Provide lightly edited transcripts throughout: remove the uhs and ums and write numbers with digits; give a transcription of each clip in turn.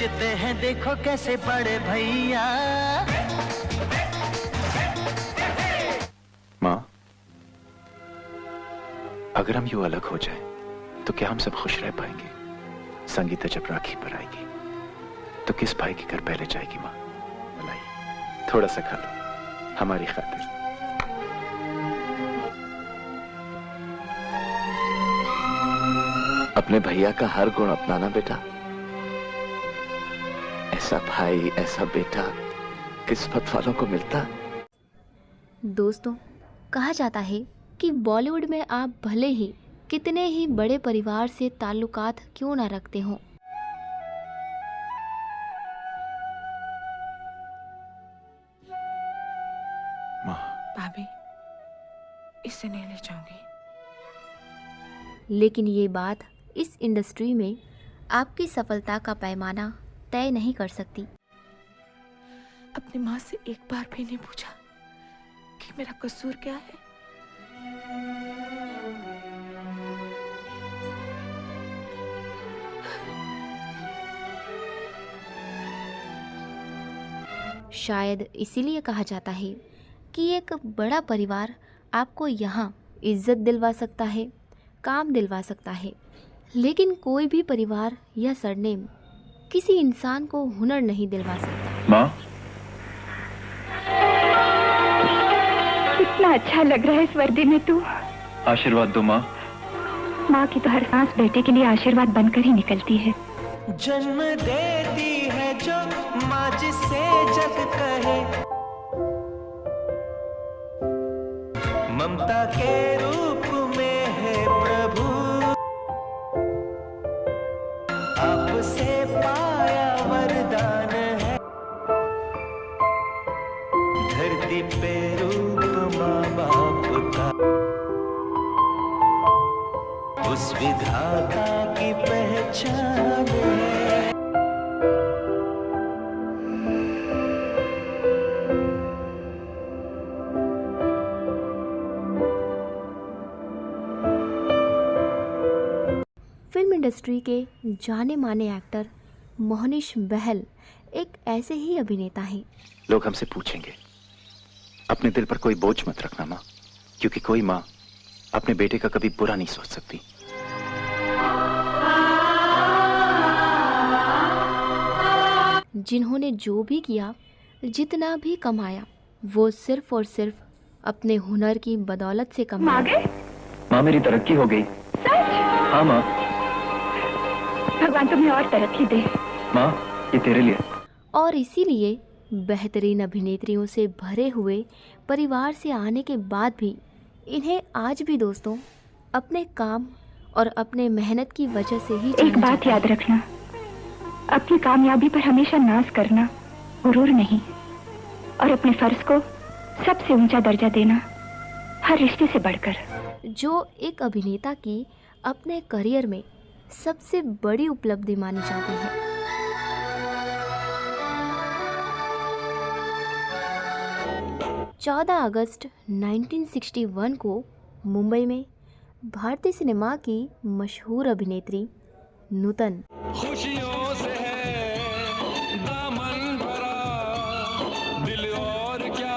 नाचते हैं देखो कैसे बड़े भैया। माँ, अगर हम यूं अलग हो जाएं, तो क्या हम सब खुश रह पाएंगे? संगीता जब राखी पर आएगी तो किस भाई के घर पहले जाएगी? माँ मलाई थोड़ा सा खा लो हमारी खातिर। अपने भैया का हर गुण अपनाना बेटा। ऐसा भाई, ऐसा बेटा किस्मत वालों को मिलता। दोस्तों, कहा जाता है कि बॉलीवुड में आप भले ही कितने ही बड़े परिवार से ताल्लुकात क्यों ना रखते हों, भाभी, इससे नहीं ले जाऊंगी। लेकिन ये बात इस इंडस्ट्री में आपकी सफलता का पैमाना तय नहीं कर सकती। अपनी माँ से एक बार भी नहीं पूछा कि मेरा कसूर क्या है। शायद इसीलिए कहा जाता है कि एक बड़ा परिवार आपको यहाँ इज्जत दिलवा सकता है, काम दिलवा सकता है, लेकिन कोई भी परिवार या सरनेम किसी इंसान को हुनर नहीं दिलवा सकता। माँ, कितना अच्छा लग रहा है इस वर्दी में तू। आशीर्वाद दो माँ। माँ की तो हर सांस बेटे के लिए आशीर्वाद बनकर ही निकलती है। जन्म देती है जो माँ जिसे जग कहे, ममता के रूप में है प्रभु, आपसे पाया वरदान है। धरती पे रूप माँ बाप का, उस विधाता की पहचान है। फिल्म इंडस्ट्री के जाने माने एक्टर मोहनीश बहल एक ऐसे ही अभिनेता हैं। लोग हमसे पूछेंगे, अपने दिल पर कोई बोझ मत रखना माँ, क्योंकि कोई माँ अपने बेटे का कभी बुरा नहीं सोच सकती। जिन्होंने जो भी किया, जितना भी कमाया, वो सिर्फ और सिर्फ अपने हुनर की बदौलत से कमाया। माँ, मेरी तरक्की हो गई। हाँ माँ। भगवान तुम्हें और तरक्की दे। माँ, ये तेरे लिए। और इसीलिए बेहतरीन अभिनेत्रियों से भरे हुए परिवार से आने के बाद भी इन्हें आज भी दोस्तों अपने काम और अपने मेहनत की वजह से ही एक बात याद रखना, अपनी कामयाबी पर हमेशा नाज करना गुरूर नहीं, और अपने फर्ज को सबसे ऊंचा दर्जा देना, हर रिश्ते से बढ़कर। जो एक अभिनेता की अपने करियर में सबसे बड़ी उपलब्धि मानी जाती है। चौदह अगस्त 1961 को मुंबई में भारतीय सिनेमा की मशहूर अभिनेत्री नूतन खुशियों से है दामन भरा, दिल और क्या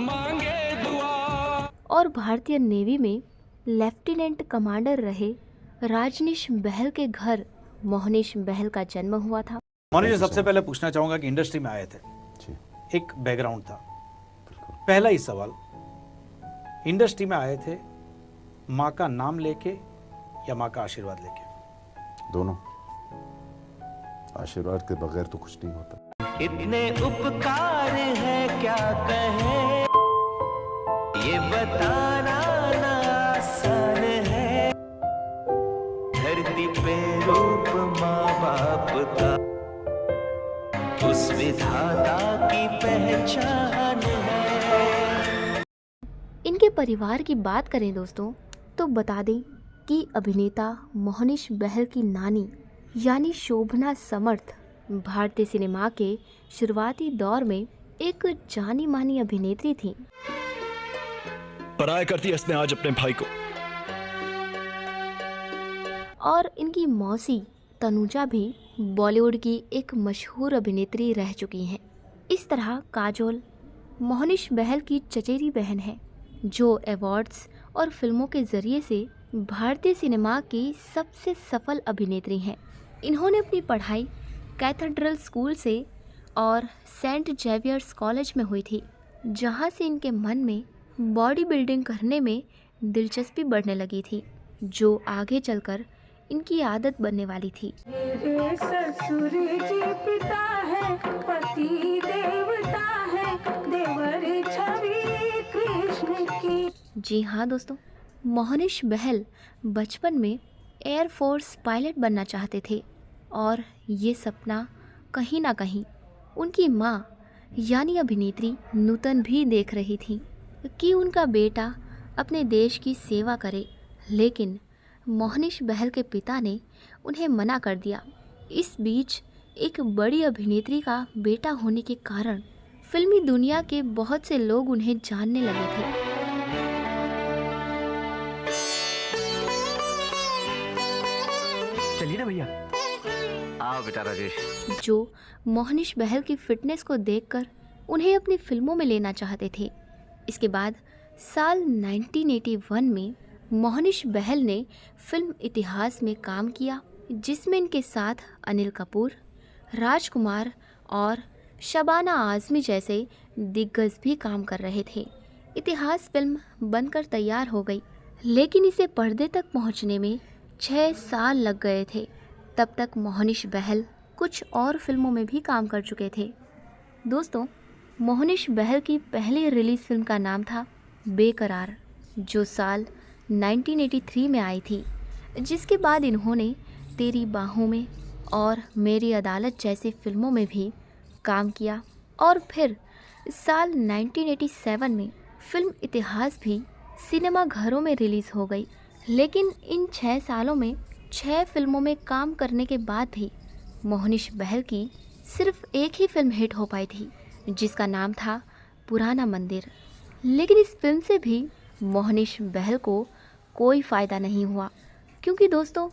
मांगे दुआ। और भारतीय नेवी में लेफ्टिनेंट कमांडर रहे राजनीश बहल के घर मोहनीश बहल का जन्म हुआ था। मोहनीश, सबसे पहले पूछना चाहूंगा कि इंडस्ट्री में आए थे, एक बैकग्राउंड था। पहला ही सवाल, इंडस्ट्री में आए थे माँ का नाम लेके या माँ का आशीर्वाद लेके? दोनों। आशीर्वाद के बगैर तो कुछ नहीं होता। इतने उपकार है क्या कहे, ये बताना ना आसान है। धरती पे रूप माँ बाप का, उस विधाता की पहचान है। इनके परिवार की बात करें दोस्तों, तो बता दें कि अभिनेता मोहनीश बहल की नानी यानी शोभना समर्थ भारतीय सिनेमा के शुरुआती दौर में एक जानी मानी अभिनेत्री थी। पराया करती है इसने आज अपने भाई को। और इनकी मौसी तनुजा भी बॉलीवुड की एक मशहूर अभिनेत्री रह चुकी हैं। इस तरह काजोल मोहनिश बहल की चचेरी बहन है, जो अवार्ड्स और फिल्मों के जरिए से भारतीय सिनेमा की सबसे सफल अभिनेत्री हैं। इन्होंने अपनी पढ़ाई कैथेड्रल स्कूल से और सेंट जेवियर्स कॉलेज में हुई थी, जहां से इनके मन में बॉडी बिल्डिंग करने में दिलचस्पी बढ़ने लगी थी, जो आगे चलकर इनकी आदत बनने वाली थी। मेरे ससुर जी पिता है, पति देवता है, देवर छवि कृष्ण की। जी हाँ दोस्तों, मोहनिश बहल बचपन में एयरफोर्स पायलट बनना चाहते थे और ये सपना कहीं ना कहीं उनकी माँ यानी अभिनेत्री नूतन भी देख रही थी कि उनका बेटा अपने देश की सेवा करे, लेकिन मोहनिश बहल के पिता ने उन्हें मना कर दिया। इस बीच एक बड़ी अभिनेत्री का बेटा होने के कारण फिल्मी दुनिया के बहुत से लोग उन्हें जानने लगे थे। चलिए ना भैया। आओ बेटा राजेश। जो मोहनिश बहल की फिटनेस को देखकर उन्हें अपनी फिल्मों में लेना चाहते थे। इसके बाद साल 1981 में मोहनिश बहल ने फिल्म इतिहास में काम किया, जिसमें इनके साथ अनिल कपूर, राजकुमार और शबाना आज़मी जैसे दिग्गज भी काम कर रहे थे। इतिहास फिल्म बनकर तैयार हो गई, लेकिन इसे पर्दे तक पहुंचने में 6 साल लग गए थे। तब तक मोहनिश बहल कुछ और फिल्मों में भी काम कर चुके थे। दोस्तों, मोहनिश बहल की पहली रिलीज़ फिल्म का नाम था बेकरार, जो साल 1983 में आई थी, जिसके बाद इन्होंने तेरी बाहों में और मेरी अदालत जैसी फिल्मों में भी काम किया और फिर साल 1987 में फिल्म इतिहास भी सिनेमा घरों में रिलीज़ हो गई। लेकिन इन 6 सालों में 6 फिल्मों में काम करने के बाद भी मोहनिश बहल की सिर्फ एक ही फिल्म हिट हो पाई थी, जिसका नाम था पुराना मंदिर। लेकिन इस फिल्म से भी मोहनिश बहल को कोई फ़ायदा नहीं हुआ, क्योंकि दोस्तों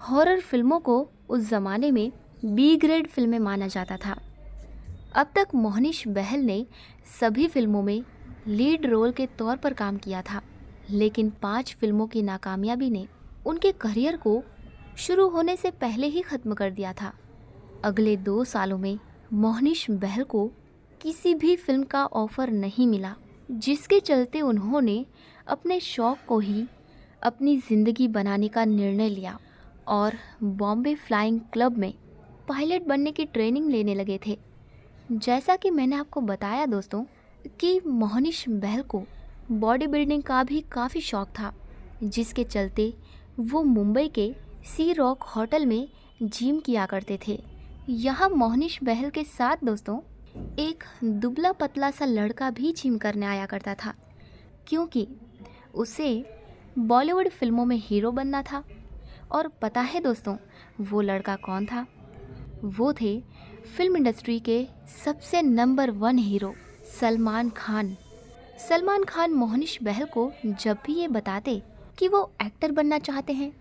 हॉरर फिल्मों को उस ज़माने में बी ग्रेड फिल्में माना जाता था। अब तक मोहनिश बहल ने सभी फिल्मों में लीड रोल के तौर पर काम किया था, लेकिन 5 फिल्मों की नाकामयाबी ने उनके करियर को शुरू होने से पहले ही ख़त्म कर दिया था। अगले 2 सालों में मोहनिश बहल को किसी भी फिल्म का ऑफ़र नहीं मिला, जिसके चलते उन्होंने अपने शौक़ को ही अपनी ज़िंदगी बनाने का निर्णय लिया और बॉम्बे फ्लाइंग क्लब में पायलट बनने की ट्रेनिंग लेने लगे थे। जैसा कि मैंने आपको बताया दोस्तों कि मोहनिश बहल को बॉडी बिल्डिंग का भी काफ़ी शौक़ था, जिसके चलते वो मुंबई के सी रॉक होटल में जिम किया करते थे। यहाँ मोहनिश बहल के साथ दोस्तों एक दुबला पतला सा लड़का भी जिम करने आया करता था, क्योंकि उसे बॉलीवुड फिल्मों में हीरो बनना था। और पता है दोस्तों वो लड़का कौन था? वो थे फिल्म इंडस्ट्री के सबसे नंबर 1 हीरो सलमान खान। सलमान खान मोहनिश बहल को जब भी ये बताते कि वो एक्टर बनना चाहते हैं,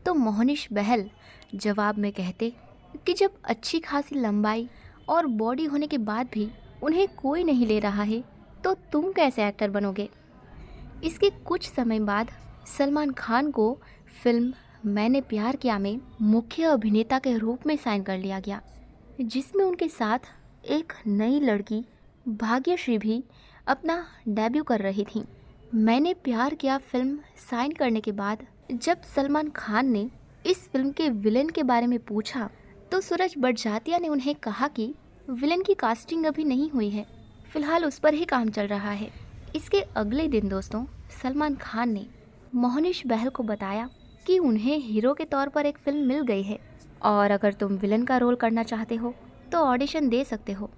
तो मोहनिश बहल जवाब में कहते कि जब अच्छी खासी लंबाई और बॉडी होने के बाद भी उन्हें कोई नहीं ले रहा है, तो तुम कैसे एक्टर बनोगे? इसके कुछ समय बाद सलमान खान को फिल्म मैंने प्यार किया में मुख्य अभिनेता के रूप में साइन कर लिया गया, जिसमें उनके साथ एक नई लड़की भाग्यश्री भी अपना डेब्यू कर रही थी। मैंने प्यार किया फिल्म साइन करने के बाद जब सलमान खान ने इस फिल्म के विलेन के बारे में पूछा, तो सूरज बड़जात्या ने उन्हें कहा कि विलेन की कास्टिंग अभी नहीं हुई है, फिलहाल उस पर ही काम चल रहा है। इसके अगले दिन दोस्तों सलमान खान ने मोहनिश बहल को बताया कि उन्हें हीरो के तौर पर एक फ़िल्म मिल गई है और अगर तुम विलन का रोल करना चाहते हो तो ऑडिशन दे सकते हो।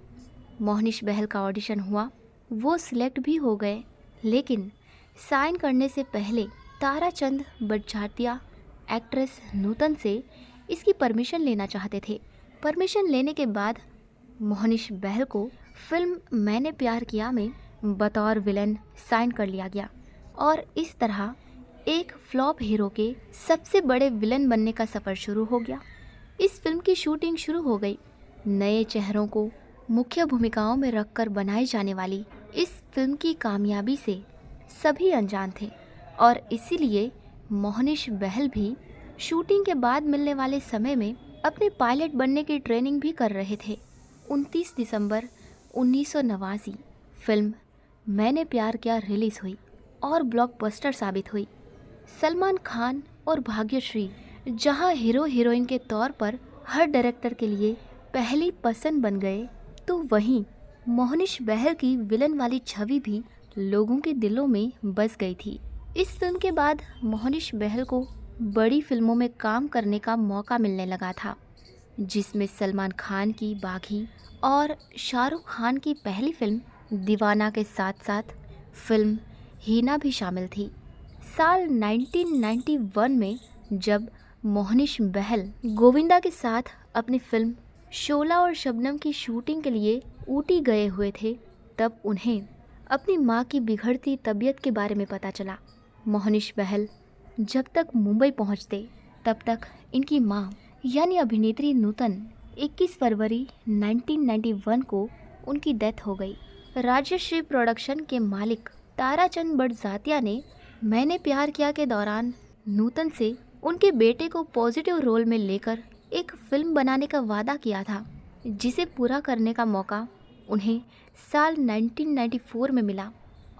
मोहनिश बहल का ऑडिशन हुआ, वो सिलेक्ट भी हो गए, लेकिन साइन करने से पहले ताराचंद बड़जात्या एक्ट्रेस नूतन से इसकी परमिशन लेना चाहते थे। परमिशन लेने के बाद मोहनिश बहल को फिल्म मैंने प्यार किया में बतौर विलन साइन कर लिया गया और इस तरह एक फ्लॉप हीरो के सबसे बड़े विलन बनने का सफ़र शुरू हो गया। इस फिल्म की शूटिंग शुरू हो गई। नए चेहरों को मुख्य भूमिकाओं में रखकर बनाई जाने वाली इस फिल्म की कामयाबी से सभी अनजान थे और इसीलिए मोहनिश बहल भी शूटिंग के बाद मिलने वाले समय में अपने पायलट बनने की ट्रेनिंग भी कर रहे थे। 29 दिसंबर 1989 फिल्म मैंने प्यार किया रिलीज हुई और ब्लॉकबस्टर साबित हुई। सलमान खान और भाग्यश्री जहां हीरो हीरोइन के तौर पर हर डायरेक्टर के लिए पहली पसंद बन गए, तो वहीं मोहनिश बहल की विलन वाली छवि भी लोगों के दिलों में बस गई थी। इस फिल्म के बाद मोहनिश बहल को बड़ी फिल्मों में काम करने का मौका मिलने लगा था, जिसमें सलमान खान की बागी और शाहरुख खान की पहली फिल्म दीवाना के साथ साथ फिल्म हीना भी शामिल थी। साल 1991 में जब मोहनिश बहल गोविंदा के साथ अपनी फिल्म शोला और शबनम की शूटिंग के लिए ऊटी गए हुए थे, तब उन्हें अपनी मां की बिगड़ती तबीयत के बारे में पता चला। मोहनिश बहल जब तक मुंबई पहुंचते तब तक इनकी मां यानी अभिनेत्री नूतन 21 फरवरी 1991 को उनकी डेथ हो गई। राजश्री प्रोडक्शन के मालिक ताराचंद बड़जात्या ने मैंने प्यार किया के दौरान नूतन से उनके बेटे को पॉजिटिव रोल में लेकर एक फिल्म बनाने का वादा किया था, जिसे पूरा करने का मौका उन्हें साल 1994 में मिला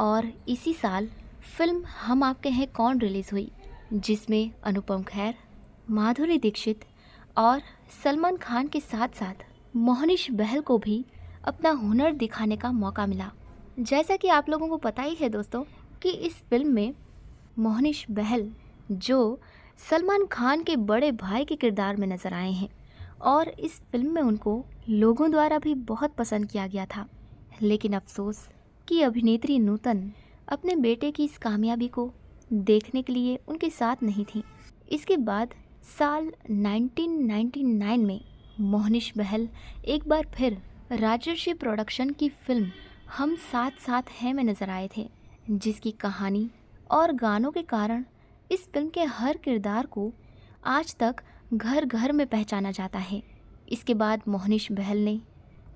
और इसी साल फिल्म हम आपके हैं कौन रिलीज़ हुई, जिसमें अनुपम खेर, माधुरी दीक्षित और सलमान खान के साथ साथ मोहनिश बहल को भी अपना हुनर दिखाने का मौका मिला। जैसा कि आप लोगों को पता ही है दोस्तों कि इस फिल्म में मोहनिश बहल जो सलमान खान के बड़े भाई के किरदार में नज़र आए हैं और इस फिल्म में उनको लोगों द्वारा भी बहुत पसंद किया गया था। लेकिन अफसोस कि अभिनेत्री नूतन अपने बेटे की इस कामयाबी को देखने के लिए उनके साथ नहीं थी। इसके बाद साल 1999 में मोहनिश बहल एक बार फिर राजर्षि प्रोडक्शन की फिल्म हम साथ साथ हैं में नज़र आए थे, जिसकी कहानी और गानों के कारण इस फिल्म के हर किरदार को आज तक घर घर में पहचाना जाता है। इसके बाद मोहनिश बहल ने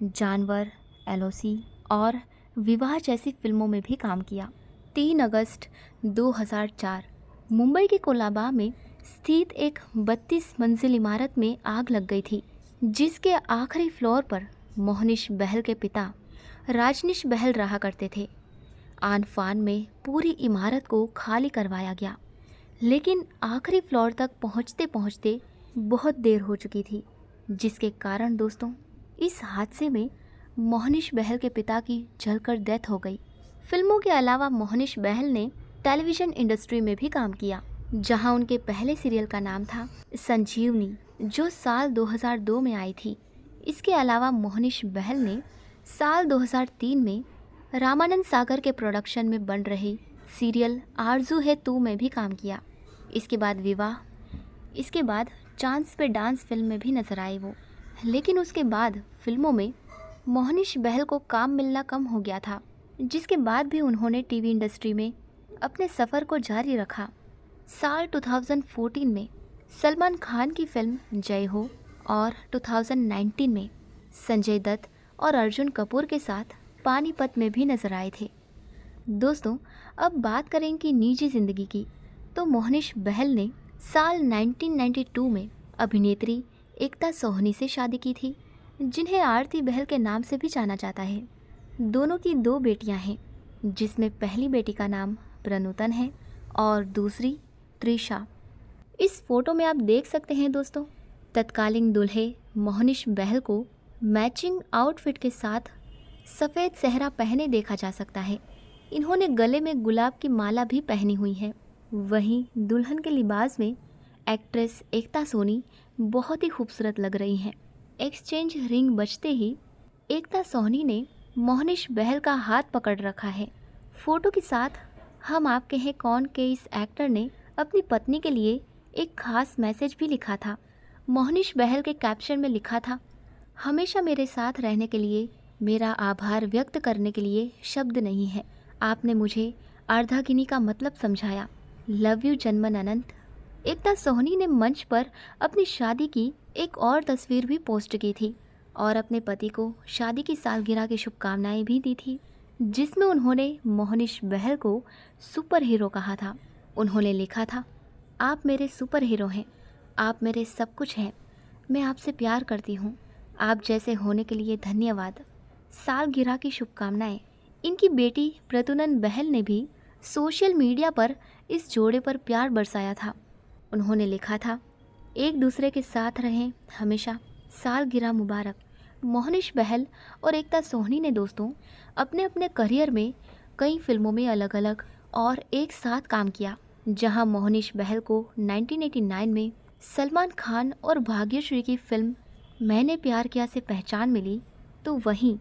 जानवर, LOC और विवाह जैसी फिल्मों में भी काम किया। 3 अगस्त 2004 मुंबई के कोलाबा में स्थित एक 32 मंजिल इमारत में आग लग गई थी, जिसके आखिरी फ्लोर पर मोहनिश बहल के पिता राजनीश बहल रहा करते थे। आन फान में पूरी इमारत को खाली करवाया गया, लेकिन आखिरी फ्लोर तक पहुंचते पहुंचते बहुत देर हो चुकी थी, जिसके कारण दोस्तों इस हादसे में मोहनिश बहल के पिता की जलकर डेथ हो गई। फिल्मों के अलावा मोहनिश बहल ने टेलीविज़न इंडस्ट्री में भी काम किया, जहां उनके पहले सीरियल का नाम था संजीवनी, जो साल 2002 में आई थी। इसके अलावा मोहनिश बहल ने साल 2003 में रामानंद सागर के प्रोडक्शन में बन रही सीरियल आरज़ू है तू में भी काम किया। इसके बाद विवाह, इसके बाद चांस पे डांस फिल्म में भी नजर आए वो, लेकिन उसके बाद फिल्मों में मोहनिश बहल को काम मिलना कम हो गया था, जिसके बाद भी उन्होंने टीवी इंडस्ट्री में अपने सफ़र को जारी रखा। साल 2014 में सलमान खान की फिल्म जय हो और 2019 में संजय दत्त और अर्जुन कपूर के साथ पानीपत में भी नजर आए थे। दोस्तों अब बात करें कि निजी ज़िंदगी की, तो मोहनिश बहल ने साल 1992 में अभिनेत्री एकता सोहनी से शादी की थी, जिन्हें आरती बहल के नाम से भी जाना जाता है। दोनों की 2 बेटियां हैं, जिसमें पहली बेटी का नाम प्रनूतन है और दूसरी त्रिशा। इस फोटो में आप देख सकते हैं दोस्तों, तत्कालीन दूल्हे मोहनिश बहल को मैचिंग आउटफिट के साथ सफ़ेद सेहरा पहने देखा जा सकता है। इन्होंने गले में गुलाब की माला भी पहनी हुई है। वहीं दुल्हन के लिबास में एक्ट्रेस एकता सोनी बहुत ही खूबसूरत लग रही हैं। एक्सचेंज रिंग बजते ही एकता सोनी ने मोहनिश बहल का हाथ पकड़ रखा है। फोटो के साथ हम आपके हैं कौन के इस एक्टर ने अपनी पत्नी के लिए एक खास मैसेज भी लिखा था। मोहनिश बहल के कैप्शन में लिखा था, हमेशा मेरे साथ रहने के लिए मेरा आभार व्यक्त करने के लिए शब्द नहीं है। आपने मुझे अर्धागिनी का मतलब समझाया। लव यू जन्मन अनंत। एकता सोहनी ने मंच पर अपनी शादी की एक और तस्वीर भी पोस्ट की थी और अपने पति को शादी की सालगिरह की शुभकामनाएं भी दी थी, जिसमें उन्होंने मोहनीश बहल को सुपर हीरो कहा था। उन्होंने लिखा था, आप मेरे सुपर हीरो हैं, आप मेरे सब कुछ हैं, मैं आपसे प्यार करती हूँ, आप जैसे होने के लिए धन्यवाद, सालगिरह की शुभकामनाएं। इनकी बेटी प्रतुनन बहल ने भी सोशल मीडिया पर इस जोड़े पर प्यार बरसाया था। उन्होंने लिखा था, एक दूसरे के साथ रहें हमेशा, सालगिरह मुबारक। मोहनीश बहल और एकता सोहनी ने दोस्तों अपने अपने करियर में कई फिल्मों में अलग अलग और एक साथ काम किया। जहां मोहनीश बहल को 1989 में सलमान खान और भाग्यश्री की फिल्म मैंने प्यार किया से पहचान मिली, तो वहीं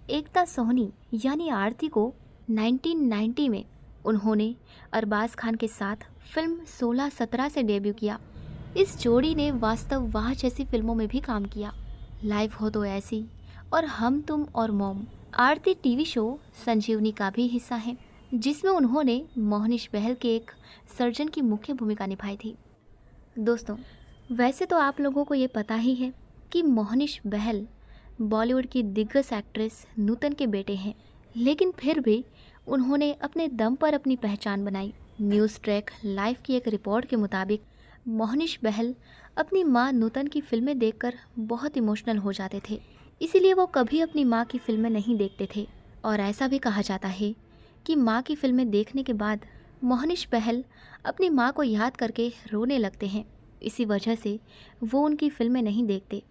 एकता सोहनी यानी आरती को 1990 में उन्होंने अरबाज खान के साथ फिल्म 16-17 से डेब्यू किया। इस जोड़ी ने वास्तव वाह जैसी फिल्मों में भी काम किया, लाइफ हो तो ऐसी और हम तुम और मॉम। आरती टीवी शो संजीवनी का भी हिस्सा है, जिसमें उन्होंने मोहनीश बहल के एक सर्जन की मुख्य भूमिका निभाई थी। दोस्तों, वैसे तो आप लोगों को ये पता ही है कि मोहनीश बहल बॉलीवुड की दिग्गज एक्ट्रेस नूतन के बेटे हैं, लेकिन फिर भी उन्होंने अपने दम पर अपनी पहचान बनाई। न्यूज़ ट्रैक लाइव की एक रिपोर्ट के मुताबिक मोहनीश बहल अपनी मां नूतन की फिल्में देखकर बहुत इमोशनल हो जाते थे, इसीलिए वो कभी अपनी मां की फिल्में नहीं देखते थे। और ऐसा भी कहा जाता है कि मां की फिल्में देखने के बाद मोहनीश बहल अपनी मां को याद करके रोने लगते हैं, इसी वजह से वो उनकी फिल्में नहीं देखते।